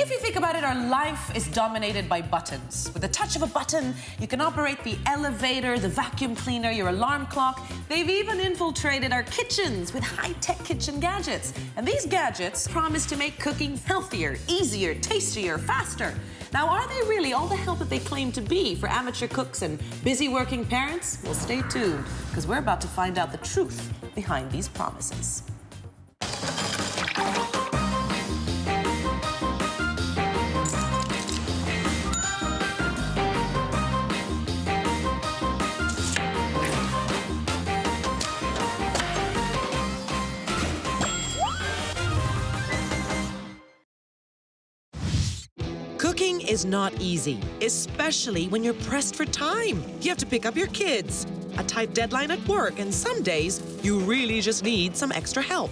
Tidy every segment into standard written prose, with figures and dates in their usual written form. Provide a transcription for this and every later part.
If you think about it, our life is dominated by buttons. With the touch of a button, you can operate the elevator, the vacuum cleaner, your alarm clock. They've even infiltrated our kitchens with high-tech kitchen gadgets. And these gadgets promise to make cooking healthier, easier, tastier, faster. Now, are they really all the help that they claim to be for amateur cooks and busy working parents? Well, stay tuned, because we're about to find out the truth behind these promises. Cooking is not easy, especially when you're pressed for time. You have to pick up your kids, a tight deadline at work, and some days you really just need some extra help.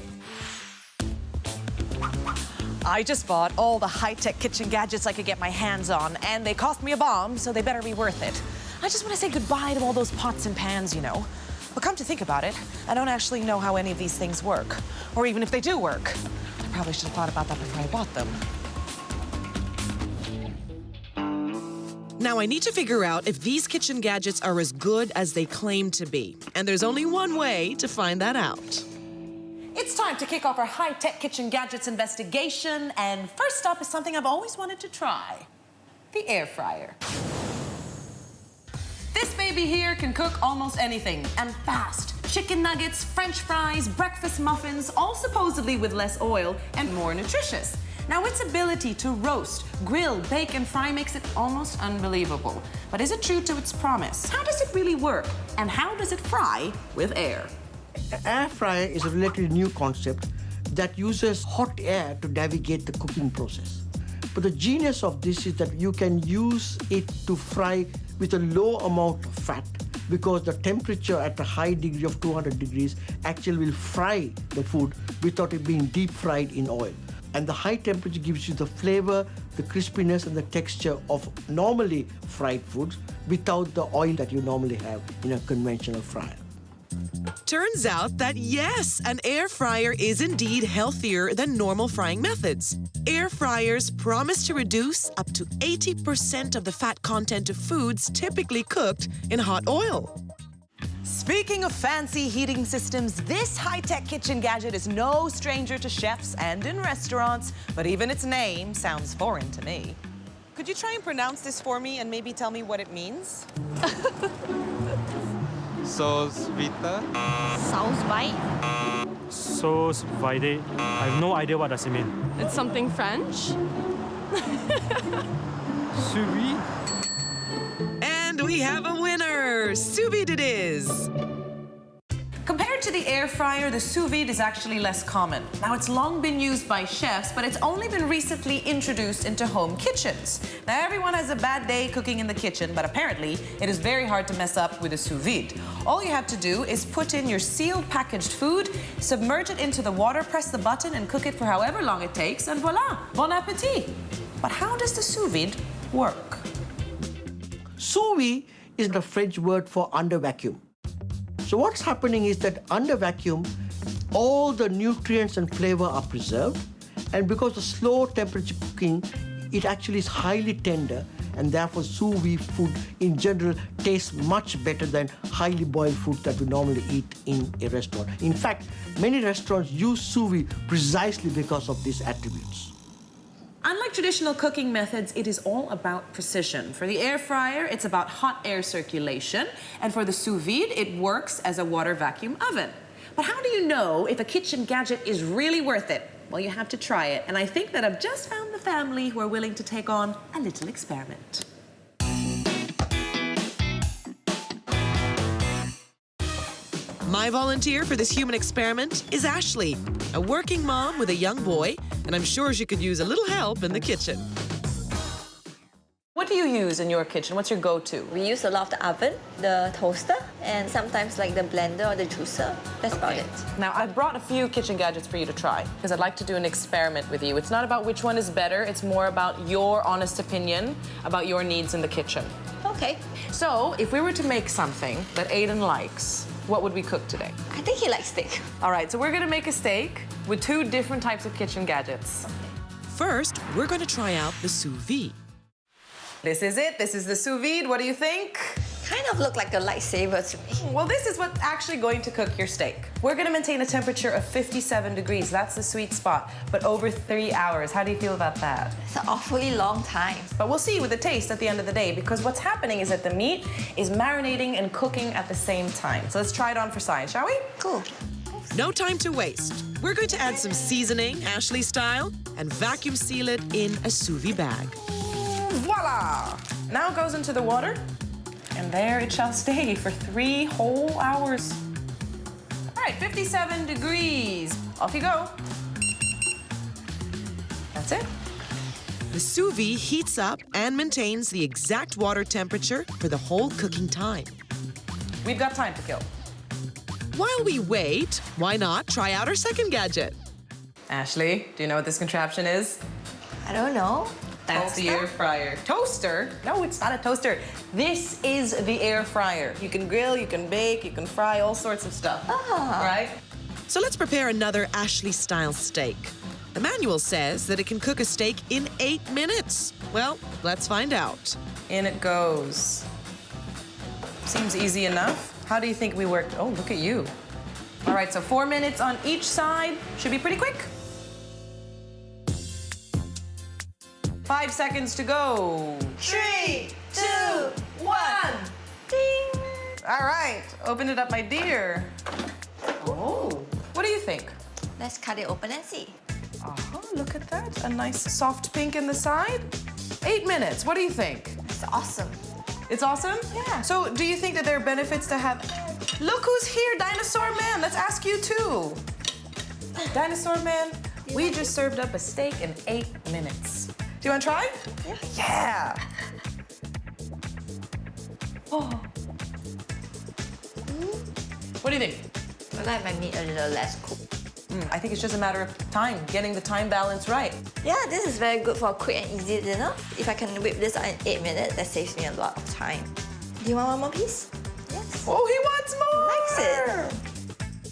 I just bought all the high-tech kitchen gadgets I could get my hands on, and they cost me a bomb, so they better be worth it. I just want to say goodbye to all those pots and pans, you know. But come to think about it, I don't actually know how any of these things work, or even if they do work. I probably should have thought about that before I bought them. Now I need to figure out if these kitchen gadgets are as good as they claim to be. And there's only one way to find that out. It's time to kick off our high-tech kitchen gadgets investigation, and first up is something I've always wanted to try, the air fryer. This baby here can cook almost anything, and fast. Chicken nuggets, French fries, breakfast muffins, all supposedly with less oil and more nutritious. Now, its ability to roast, grill, bake, and fry makes it almost unbelievable. But is it true to its promise? How does it really work? And how does it fry with air? Air fryer is a relatively new concept that uses hot air to navigate the cooking process. But the genius of this is that you can use it to fry with a low amount of fat, because the temperature at a high degree of 200 degrees actually will fry the food without it being deep fried in oil. And the high temperature gives you the flavor, the crispiness, and the texture of normally fried foods without the oil that you normally have in a conventional fryer. Turns out that yes, an air fryer is indeed healthier than normal frying methods. Air fryers promise to reduce up to 80% of the fat content of foods typically cooked in hot oil. Speaking of fancy heating systems, this high-tech kitchen gadget is no stranger to chefs and in restaurants, but even its name sounds foreign to me. Could you try and pronounce this for me and maybe tell me what it means? Sauce vita. Sauce vide? Sauce vide. I have no idea what does it mean. It's something French? Sous vide. And we have a winner! Sous vide it is! Compared to the air fryer, the sous vide is actually less common. Now, it's long been used by chefs, but it's only been recently introduced into home kitchens. Now, everyone has a bad day cooking in the kitchen, but apparently it is very hard to mess up with a sous vide. All you have to do is put in your sealed packaged food, submerge it into the water, press the button, and cook it for however long it takes, and voila, bon appétit. But how does the sous vide work? Sous vide is the French word for under vacuum. So what's happening is that under vacuum, all the nutrients and flavor are preserved, and because of slow temperature cooking, it actually is highly tender, and therefore sous vide food in general tastes much better than highly boiled food that we normally eat in a restaurant. In fact, many restaurants use sous vide precisely because of these attributes. Unlike traditional cooking methods, it is all about precision. For the air fryer, it's about hot air circulation, and for the sous vide, it works as a water vacuum oven. But how do you know if a kitchen gadget is really worth it? Well, you have to try it, and I think that I've just found the family who are willing to take on a little experiment. My volunteer for this human experiment is Ashley, a working mom with a young boy, and I'm sure she could use a little help in the kitchen. What do you use in your kitchen? What's your go-to? We use a lot of the oven, the toaster, and sometimes like the blender or the juicer. That's about it. Now, I brought a few kitchen gadgets for you to try, because I'd like to do an experiment with you. It's not about which one is better, it's more about your honest opinion about your needs in the kitchen. Okay. So, if we were to make something that Aiden likes, what would we cook today? I think he likes steak. All right, so we're gonna make a steak with two different types of kitchen gadgets. Okay. first, we're going to try out the sous vide. This is it. This is the sous vide. What do you think? Kind of look like a lightsaber to me. Well, this is what's actually going to cook your steak. We're going to maintain a temperature of 57 degrees. That's the sweet spot. But over 3 hours. How do you feel about that? It's an awfully long time. But we'll see with the taste at the end of the day, because what's happening is that the meat is marinating and cooking at the same time. So let's try it on for science, shall we? Cool. No time to waste. We're going to add some seasoning, Ashley style, and vacuum seal it in a sous vide bag. Voila! Now it goes into the water, and there it shall stay for 3 whole hours. All right, 57 degrees. Off you go. That's it. The sous vide heats up and maintains the exact water temperature for the whole cooking time. We've got time to kill. While we wait, why not try out our second gadget? Ashley, do you know what this contraption is? I don't know. That's the air fryer. Toaster? No, it's not a toaster. This is the air fryer. You can grill, you can bake, you can fry all sorts of stuff. Ah. Right? So let's prepare another Ashley-style steak. The manual says that it can cook a steak in 8 minutes. Well, let's find out. In it goes. Seems easy enough. How do you think we worked? Oh, look at you. All right, so 4 minutes on each side. Should be pretty quick. 5 seconds to go. 3, 2, 1. Ding! All right, open it up, my dear. Oh, what do you think? Let's cut it open and see. Oh, look at that. A nice soft pink in the side. 8 minutes, what do you think? It's awesome. It's awesome? Yeah. So do you think that there are benefits to have... Look who's here, Dinosaur Man. Let's ask you too. Dinosaur Man, we just served up a steak in 8 minutes. Do you want to try? Yeah. Yeah. Oh. What do you think? I like my meat a little less cooked. I think it's just a matter of time, getting the time balance right. Yeah, this is very good for a quick and easy dinner. If I can whip this out in 8 minutes, that saves me a lot of time. Do you want one more piece? Yes. Oh, he wants more! Likes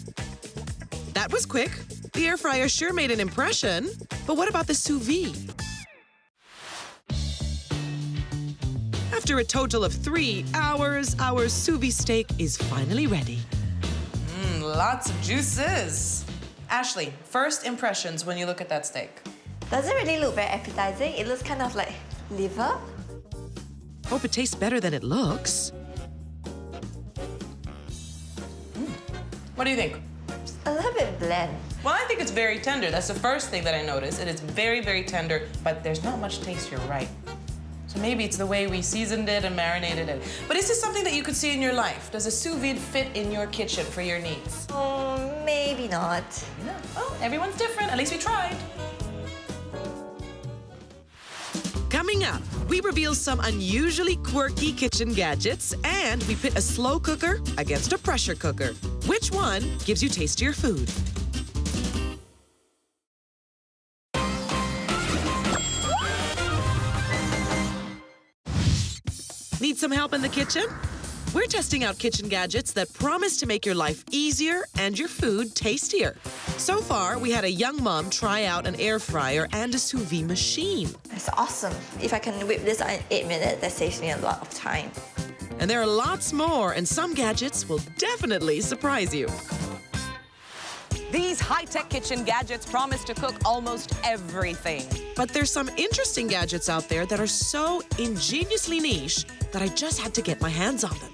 it. That was quick. The air fryer sure made an impression. But what about the sous vide? After a total of 3 hours, our sous vide steak is finally ready. Lots of juices. Ashley, first impressions when you look at that steak. Doesn't really look very appetizing. It looks kind of like liver. Hope it tastes better than it looks. What do you think? A little bit bland. Well, I think it's very tender. That's the first thing that I noticed. It is very, very tender, but there's not much taste, you're right. So maybe it's the way we seasoned it and marinated it. But is this something that you could see in your life? Does a sous vide fit in your kitchen for your needs? Maybe not. No. Well, everyone's different. At least we tried. Coming up, we reveal some unusually quirky kitchen gadgets and we pit a slow cooker against a pressure cooker. Which one gives you tastier food? Need some help in the kitchen? We're testing out kitchen gadgets that promise to make your life easier and your food tastier. So far, we had a young mom try out an air fryer and a sous vide machine. It's awesome. If I can whip this out in 8 minutes, that saves me a lot of time. And there are lots more, and some gadgets will definitely surprise you. These high-tech kitchen gadgets promise to cook almost everything. But there's some interesting gadgets out there that are so ingeniously niche that I just had to get my hands on them.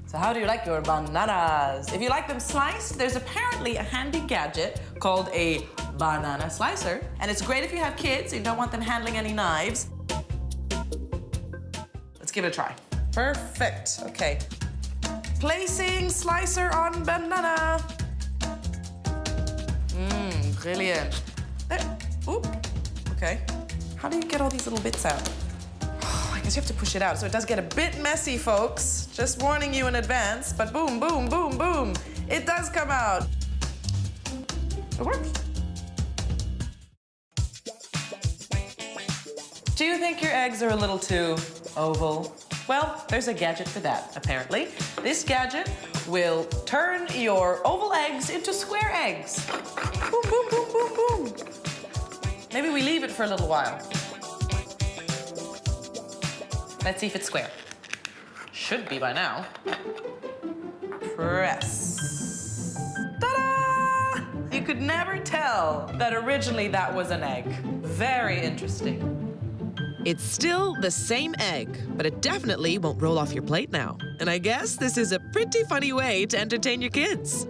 So how do you like your bananas? If you like them sliced, there's apparently a handy gadget called a banana slicer. And it's great if you have kids and you don't want them handling any knives. Let's give it a try. Perfect. Okay. Placing slicer on banana. Brilliant. There. Oop. Okay. How do you get all these little bits out? I guess you have to push it out, so it does get a bit messy, folks. Just warning you in advance, but boom, boom, boom, boom. It does come out. It works. Do you think your eggs are a little too oval? Well, there's a gadget for that, apparently. This gadget will turn your oval eggs into square eggs. Boom, boom, boom, boom, boom. Maybe we leave it for a little while. Let's see if it's square. Should be by now. Press. Ta-da! You could never tell that originally that was an egg. Very interesting. It's still the same egg, but it definitely won't roll off your plate now. And I guess this is a pretty funny way to entertain your kids.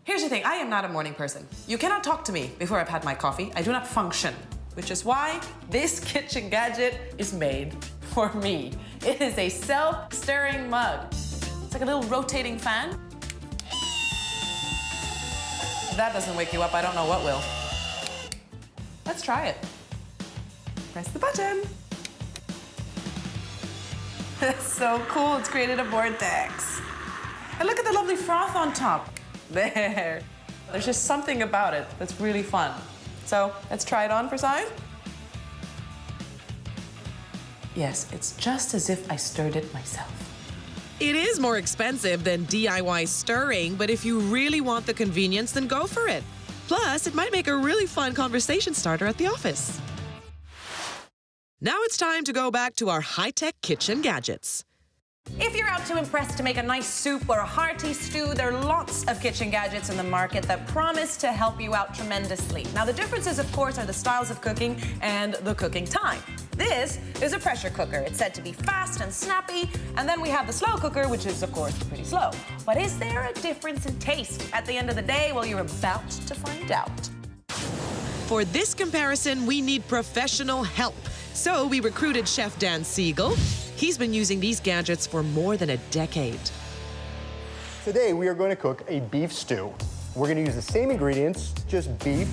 Here's the thing, I am not a morning person. You cannot talk to me before I've had my coffee. I do not function, which is why this kitchen gadget is made for me. It is a self-stirring mug. It's like a little rotating fan. If that doesn't wake you up, I don't know what will. Let's try it. Press the button. That's so cool, it's created a vortex. And look at the lovely froth on top. There. There's just something about it that's really fun. So let's try it on for size. Yes, it's just as if I stirred it myself. It is more expensive than DIY stirring, but if you really want the convenience, then go for it. Plus, it might make a really fun conversation starter at the office. Now it's time to go back to our high-tech kitchen gadgets. If you're out to impress to make a nice soup or a hearty stew, there are lots of kitchen gadgets in the market that promise to help you out tremendously. Now, the differences, of course, are the styles of cooking and the cooking time. This is a pressure cooker. It's said to be fast and snappy. And then we have the slow cooker, which is, of course, pretty slow. But is there a difference in taste? At the end of the day, well, you're about to find out. For this comparison, we need professional help. So we recruited Chef Dan Siegel. He's been using these gadgets for more than a decade. Today we are going to cook a beef stew. We're going to use the same ingredients, just beef,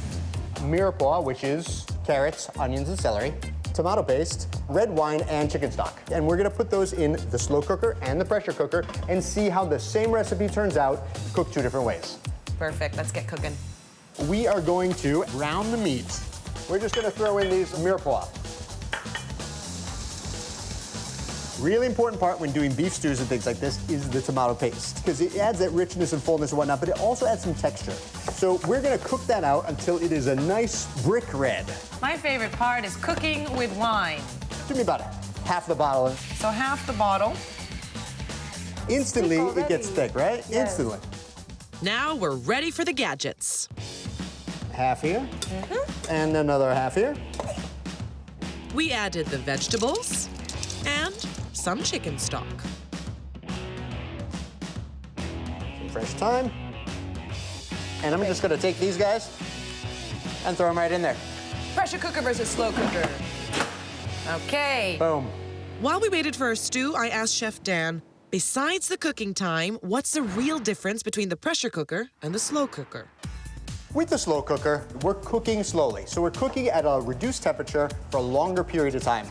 mirepoix, which is carrots, onions, and celery, tomato paste, red wine, and chicken stock. And we're going to put those in the slow cooker and the pressure cooker and see how the same recipe turns out, cooked 2 different ways. Perfect, let's get cooking. We are going to brown the meat. We're just going to throw in these mirepoix. Really important part when doing beef stews and things like this is the tomato paste, because it adds that richness and fullness and whatnot, but it also adds some texture. So we're gonna cook that out until it is a nice brick red. My favorite part is cooking with wine. Give me about half the bottle. So half the bottle. Instantly, it gets thick, right? Yes. Instantly. Now we're ready for the gadgets. Half here, and another half here. We added the vegetables and some chicken stock. Some fresh thyme. And I'm just gonna take these guys and throw them right in there. Pressure cooker versus slow cooker. Okay. Boom. While we waited for our stew, I asked Chef Dan, besides the cooking time, what's the real difference between the pressure cooker and the slow cooker? With the slow cooker, we're cooking slowly. So we're cooking at a reduced temperature for a longer period of time.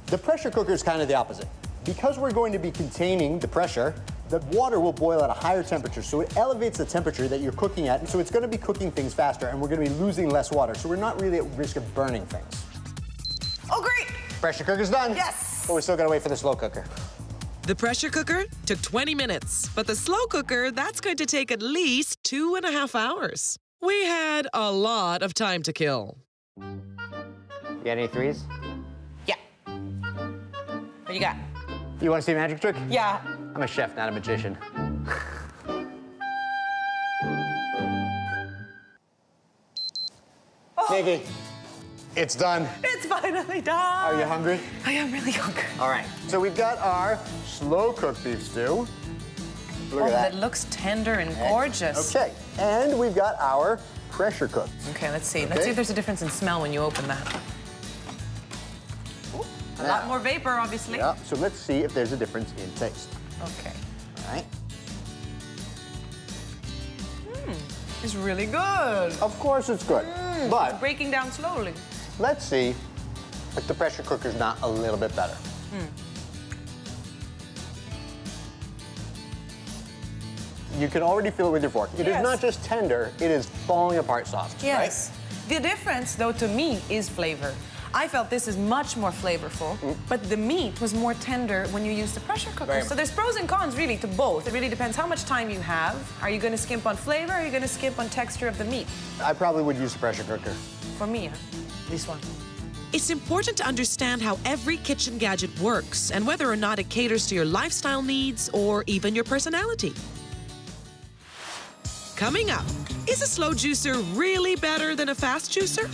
The pressure cooker is kind of the opposite. Because we're going to be containing the pressure, the water will boil at a higher temperature, so it elevates the temperature that you're cooking at, and so it's going to be cooking things faster, and we're going to be losing less water, so we're not really at risk of burning things. Oh, great! Pressure cooker's done. Yes! But we're still going to wait for the slow cooker. The pressure cooker took 20 minutes, but the slow cooker, that's going to take at least 2.5 hours. We had a lot of time to kill. You got any threes? Yeah. What you got? You want to see a magic trick? Yeah. I'm a chef, not a magician. Nikki, it's done. It's finally done. Are you hungry? I am really hungry. All right. So we've got our slow-cooked beef stew. Look at that. It looks tender and gorgeous. Okay, and we've got our pressure cooked. Okay, let's see. Let's see if there's a difference in smell when you open that. Ooh, a lot more vapor, obviously. Yeah, so let's see if there's a difference in taste. Okay. All right. It's really good. Of course it's good, but Breaking down slowly. let's see if the pressure cooker's not a little bit better. You can already feel it with your fork. It is not just tender, it is falling apart soft. Yes. The difference, though, to me, is flavor. I felt this is much more flavorful, but the meat was more tender when you use the pressure cooker. So there's pros and cons really to both. It really depends how much time you have. Are you going to skimp on flavor, or are you going to skimp on texture of the meat? I probably would use the pressure cooker. For me, this one. It's important to understand how every kitchen gadget works and whether or not it caters to your lifestyle needs or even your personality. Coming up, is a slow juicer really better than a fast juicer?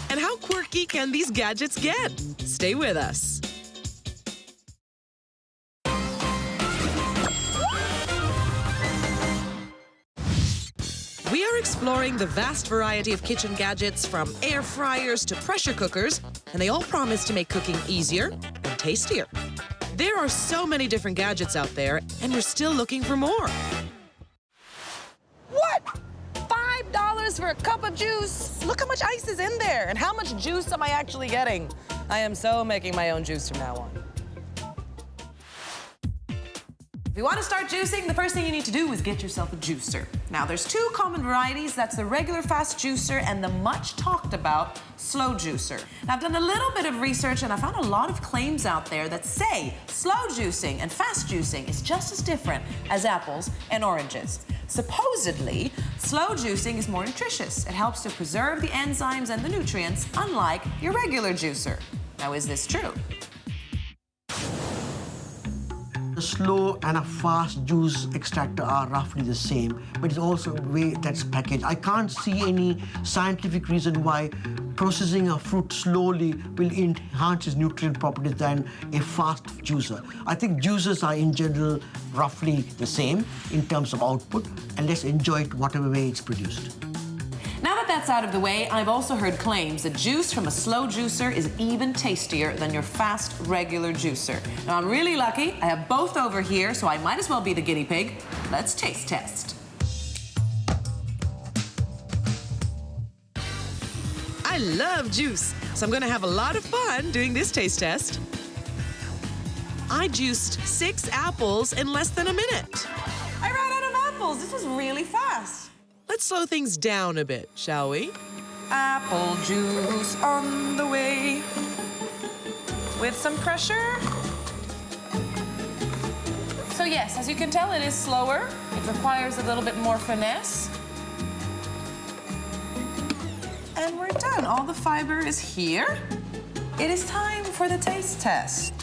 And how quirky can these gadgets get? Stay with us. We are exploring the vast variety of kitchen gadgets from air fryers to pressure cookers, and they all promise to make cooking easier and tastier. There are so many different gadgets out there, and we're still looking for more. What? $5 for a cup of juice? Look how much ice is in there, and how much juice am I actually getting? I am so making my own juice from now on. If you want to start juicing, the first thing you need to do is get yourself a juicer. Now, there's two common varieties. That's the regular fast juicer and the much talked about slow juicer. Now, I've done a little bit of research and I found a lot of claims out there that say slow juicing and fast juicing is just as different as apples and oranges. Supposedly, slow juicing is more nutritious. It helps to preserve the enzymes and the nutrients, unlike your regular juicer. Now, is this true? A slow and a fast juice extractor are roughly the same, but it's also the way that's packaged. I can't see any scientific reason why processing a fruit slowly will enhance its nutrient properties than a fast juicer. I think juicers are in general roughly the same in terms of output, and let's enjoy it whatever way it's produced. Now that that's out of the way, I've also heard claims that juice from a slow juicer is even tastier than your fast regular juicer. Now, I'm really lucky. I have both over here, so I might as well be the guinea pig. Let's taste test. I love juice, so I'm going to have a lot of fun doing this taste test. I juiced 6 apples in less than a minute. I ran out of apples. This was really fast. Let's slow things down a bit, shall we? Apple juice on the way. With some pressure. So yes, as you can tell, it is slower. It requires a little bit more finesse. And we're done. All the fiber is here. It is time for the taste test.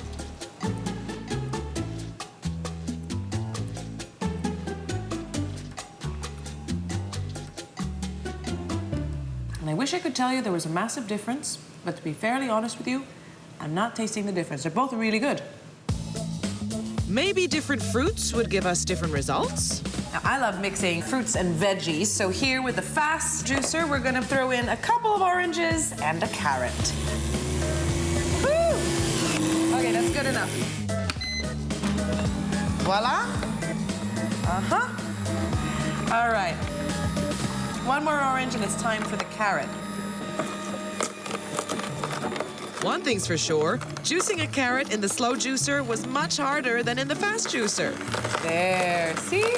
And I wish I could tell you there was a massive difference, but to be fairly honest with you, I'm not tasting the difference. They're both really good. Maybe different fruits would give us different results? Now, I love mixing fruits and veggies, so here with the fast juicer, we're gonna throw in a couple of oranges and a carrot. Woo! Okay, that's good enough. Voila. All right. One more orange and it's time for the carrot. One thing's for sure, juicing a carrot in the slow juicer was much harder than in the fast juicer. There, see?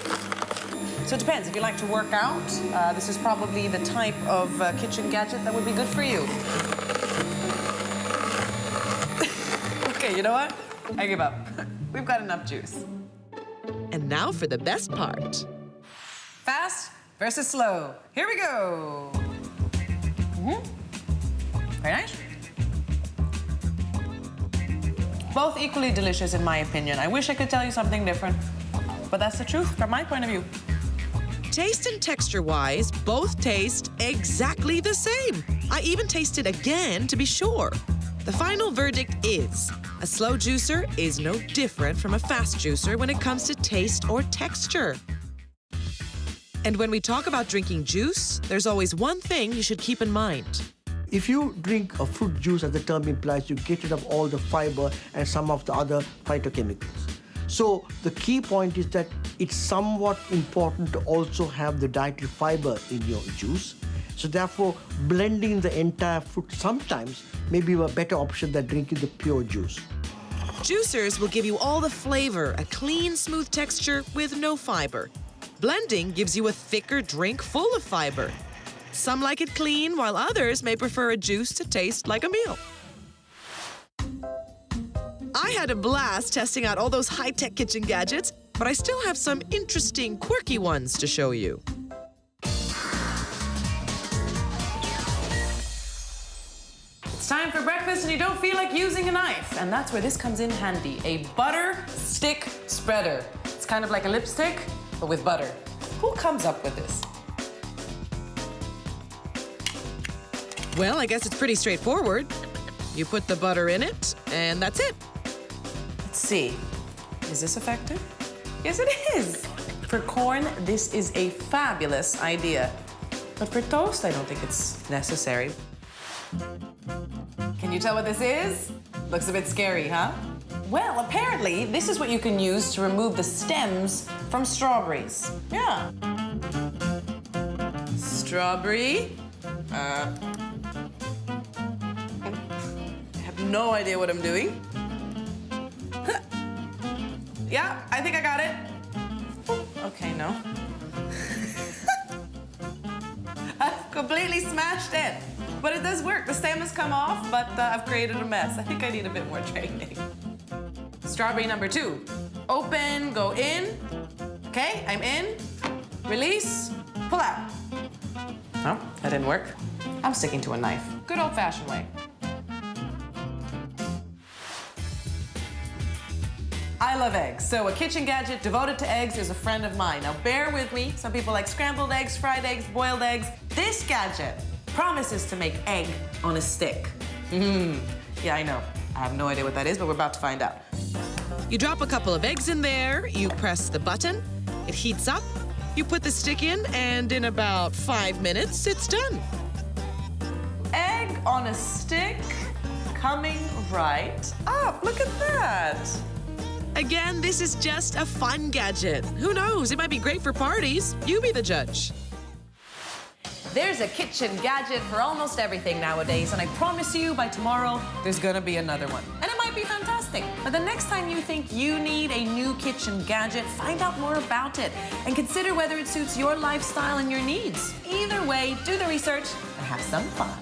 So it depends. If you like to work out, this is probably the type of kitchen gadget that would be good for you. Okay, you know what? I give up. We've got enough juice. And now for the best part. Fast versus slow. Here we go. Very nice. Both equally delicious, in my opinion. I wish I could tell you something different, but that's the truth from my point of view. Taste and texture-wise, both taste exactly the same. I even tasted again to be sure. The final verdict is, a slow juicer is no different from a fast juicer when it comes to taste or texture. And when we talk about drinking juice, there's always one thing you should keep in mind. If you drink a fruit juice, as the term implies, you get rid of all the fiber and some of the other phytochemicals. So the key point is that it's somewhat important to also have the dietary fiber in your juice. So therefore, blending the entire fruit sometimes may be a better option than drinking the pure juice. Juicers will give you all the flavor, a clean, smooth texture with no fiber. Blending gives you a thicker drink full of fiber. Some like it clean, while others may prefer a juice to taste like a meal. I had a blast testing out all those high-tech kitchen gadgets, but I still have some interesting, quirky ones to show you. It's time for breakfast and you don't feel like using a knife. And that's where this comes in handy. A butter stick spreader. It's kind of like a lipstick, but with butter. Who comes up with this? Well, I guess it's pretty straightforward. You put the butter in it, and that's it. Let's see. Is this effective? Yes, it is. For corn, this is a fabulous idea. But for toast, I don't think it's necessary. Can you tell what this is? Looks a bit scary, huh? Well, apparently, this is what you can use to remove the stems from strawberries. Yeah. Strawberry. I have no idea what I'm doing. Yeah, I think I got it. Okay, no. I've completely smashed it. But it does work. The stem has come off, but I've created a mess. I think I need a bit more training. Strawberry number 2. Open, go in. Okay, I'm in. Release, pull out. No, that didn't work. I'm sticking to a knife. Good old-fashioned way. I love eggs, so a kitchen gadget devoted to eggs is a friend of mine. Now bear with me. Some people like scrambled eggs, fried eggs, boiled eggs. This gadget promises to make egg on a stick. Yeah, I know. I have no idea what that is, but we're about to find out. You drop a couple of eggs in there, you press the button, it heats up, you put the stick in, and in about 5 minutes, it's done. Egg on a stick coming right up. Look at that. Again, this is just a fun gadget. Who knows? It might be great for parties. You be the judge. There's a kitchen gadget for almost everything nowadays, and I promise you by tomorrow, there's gonna be another one. And it might be fantastic. But the next time you think you need a new kitchen gadget, find out more about it and consider whether it suits your lifestyle and your needs. Either way, do the research and have some fun.